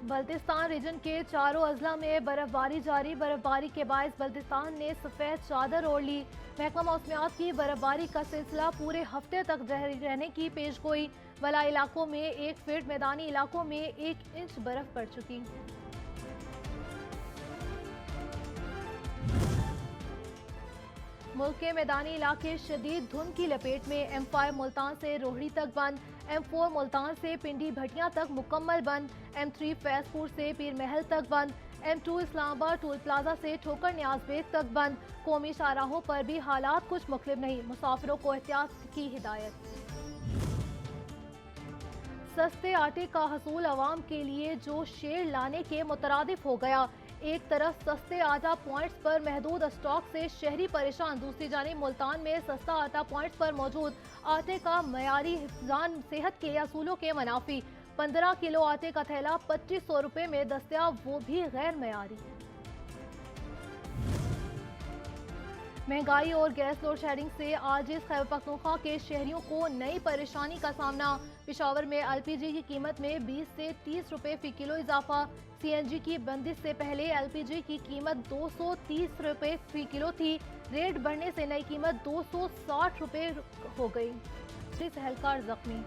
Baltistan reason के चारों अजला में बर्फबारी जारी। बर्फबारी के बायस बल्तिस्तान ने सफेद चादर ओढ़ ली। महकमा मौसमियात की बर्फबारी का सिलसिला पूरे हफ्ते तक जारी रहने की पेशगोई। वला इलाकों में 1 फीट, मैदानी इलाकों में 1 इंच बर्फ पड़ चुकी। मुल्क के मैदानी इलाके शदीद धुंध की लपेट में। M5 मुल्तान से रोहड़ी तक बंद। M4 मुल्तान से पिंडी भटियां तक मुकम्मल बंद। M3 फैजपुर से पीर महल तक बंद। M2 इस्लामाबाद टोल प्लाजा से ठोकर न्याज बेग तक बंद। कौमी शाहराहों पर भी हालात कुछ मुख्तलिफ नहीं, मुसाफिरों को एहतियात की हिदायत। सस्ते आटे का हसूल अवाम के लिए जो शेर लाने के मुतरादिफ हो गया। एक तरफ सस्ते आटा पॉइंट्स पर महदूद स्टॉक से शहरी परेशान, दूसरी जानिब मुल्तान में सस्ता आटा पॉइंट्स पर मौजूद आटे का मयारी हिफ्ज़ान सेहत के असूलों के मुनाफी। 15 किलो आटे का थैला 2500 रुपये में दस्तयाब, वो भी गैर मयारी। महंगाई और गैस लोड शेडिंग से आजिज खैबर पख्तूनख्वा के शहरियों को नई परेशानी का सामना। पेशावर में LPG की कीमत में 20 से 30 रुपये फी किलो इजाफा। CNG की बंदिश से पहले LPG की कीमत 230 रुपये फी किलो थी। रेट बढ़ने से नई कीमत 260 रुपये हो गई। एहलकार जख्मी।